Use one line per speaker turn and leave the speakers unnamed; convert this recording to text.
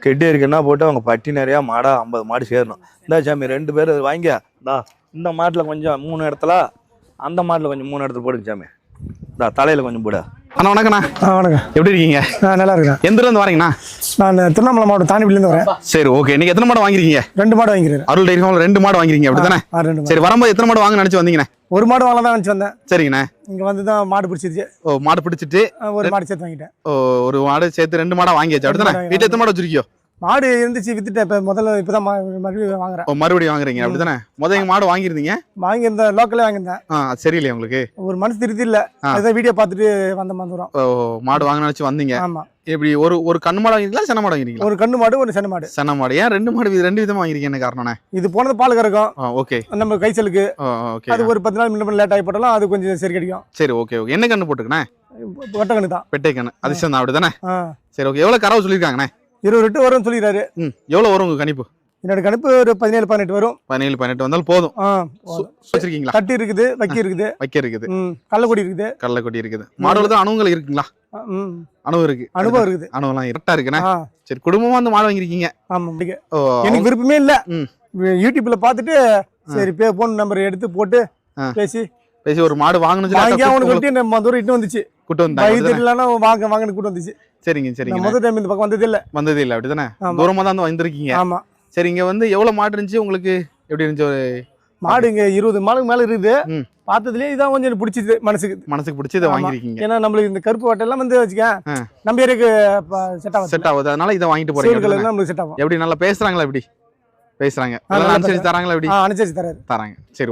கெட்டி இருக்குன்னா போட்டு அவங்க பட்டி நிறையா மாடா 50 மாடு சேரணும். இந்த சாமி 2 பேர் வாங்க. இந்த மாட்டில் கொஞ்சம் 3 இடத்துல, அந்த மாட்டில் கொஞ்சம் 3 இடத்துல போடுங்க சாமி. தலையில் கொஞ்சம் போட.
அண்ணா வணக்கண்ணா.
வணக்கம்.
எப்படி இருக்கீங்க?
நல்லா இருக்கேன்.
எந்த ஊர்லேருந்து வரீங்கண்ணா?
நான் திருவண்ணாமலை மாவட்டம் தாண்டிப்பள்ளியிலேருந்து வரேன்.
சரி, ஓகே. நீங்கள் எத்தனை மாடு வாங்கிருக்கீங்க?
2 மாடு வாங்கிக்கிறேன்.
அருள் டைரி ஃபார்ம்ல 2 மாடு வாங்கிருக்கீங்க, அப்படி தானே? சரி, வரும்போது எத்தனை மாடு வாங்க நினச்சி வந்தீங்கண்ணே?
1 மாடு வாங்கலாம் தான் நினச்சி வந்தேன்.
சரிங்கண்ணே.
இங்கே வந்து தான் மாடு பிடிச்சிருச்சு.
ஓ, மாடு பிடிச்சிட்டு
1 மாடு சேர்த்து வாங்கிட்டேன்.
ஓ, 1 மாடு சேர்த்து 2 மாடா வாங்கியாச்சு, அப்படி தானே? வீட்டில் எத்தனை மாடு வச்சிருக்கியோ?
மாடு இருந்துச்சு, வித்துட்டேன். இப்போ இப்போதான் மறுபடியும் வாங்குறேன்.
ஓ, மறுபடியும் வாங்குறீங்க, அப்படி தானே? எங்கள் மாடு வாங்கியிருந்தீங்க?
வாங்கியிருந்தேன், லோக்கலே வாங்கியிருந்தேன்.
சரியில்லையா உங்களுக்கு?
ஒரு மனசு திருப்தி இல்லை. அதான் வீடியோ பார்த்துட்டு வந்த வந்துடும்.
ஓ, மாடு வாங்க நினச்சி வந்தீங்க.
ஆமாம்.
எப்படி ஒரு கண்ணு மாடு வாங்கிருக்கீங்களா, சென்ன மாடு வாங்கிருக்கீங்களா?
ஒரு கண்ணு மாடு, ஒரு சென்ன மாடு.
சென்ன மாடு. ஏன் 2 மாடு 2 விதமாக வாங்கிருக்கீங்க? என்ன காரணம்ண்ணே?
இது போனது பால் கறக்கும்.
ஓகே.
நம்ம கைச்சலுக்கு.
ஓகே.
அது ஒரு 10 நாள் முன்ன லேட் ஆகி போட்டாலும் அது கொஞ்சம் சரி கிடைக்கும்.
சரி, ஓகே ஓகே. என்ன கண்ணு போட்டுக்கண்ணே?
வெட்ட கண்ணு தான்.
பெட்டை கண்ணு. அதிர்ஷ்டம் தான், அப்படி தானே? சரி, ஓகே. எவ்வளோ கறவை சொல்லியிருக்காங்கண்ணே?
20 லிட்டர் வரும்னு சொல்லிடுறாரு.
எவ்வளோ வரும் உங்கள் கணிப்பு?
என்னோட கணிப்பு ஒரு 17-18 வரும்.
17-18 வந்தாலும் போதும். வச்சிருக்கீங்களா?
கட்டி இருக்குது, வைக்க இருக்குது.
வைக்க இருக்குது.
கள்ளக்கொடி இருக்குது.
கள்ளக்கொடி இருக்குது. மாடுல தான் அணுகுகள் இருக்குங்களா? அணுகு இருக்கு.
அனுபவம் இருக்குது.
அணுகெல்லாம் கரெக்டா இருக்குண்ணே. சரி, குடும்பமா வந்து மாடு வாங்கிருக்கீங்க?
ஆமா. எனக்கு விருப்பமே இல்ல. யூடியூப்ல பாத்துட்டு சரி போன் நம்பர் எடுத்து போட்டு பேசி
ஒரு மாடு வாங்கணும்
தூரம் இட்டு வந்துச்சு.
கூட்டு வந்தாங்க.
வாங்கன்னு கூட்டு வந்துச்சு.
சரிங்க சரிங்க.
முதல் டைம் இந்த பக்கம் வந்ததே இல்ல.
அப்படிதானே? தூரமா தான் வந்திருக்கீங்க.
ஆமா.
சரி, இங்க வந்து எவ்வளவு மாடு இருந்துச்சு உங்களுக்கு? எப்படி இருந்துச்சு? ஒரு
மாடு இங்க 20 மாடுக்கு மேல இருக்குது. பார்த்ததுலயே இதான் கொஞ்சம் பிடிச்சது, மனசுக்கு
பிடிச்சி இதை வாங்கிருக்கீங்க.
ஏன்னா நம்மளுக்கு இந்த கருப்பு வட்டெல்லாம் வந்து வச்சுக்க நம்ம ஏரியாக்கு
செட் ஆகுது, அதனால இதை வாங்கிட்டு போறீங்க.
நம்மளுக்கு செட் ஆகும்.
எப்படி நல்லா பேசுறாங்களா? எப்படி பேசுறாங்க? அனுசரிச்சு தராங்களா? எப்படி
அனுசரிச்சு தராங்க.
சரி.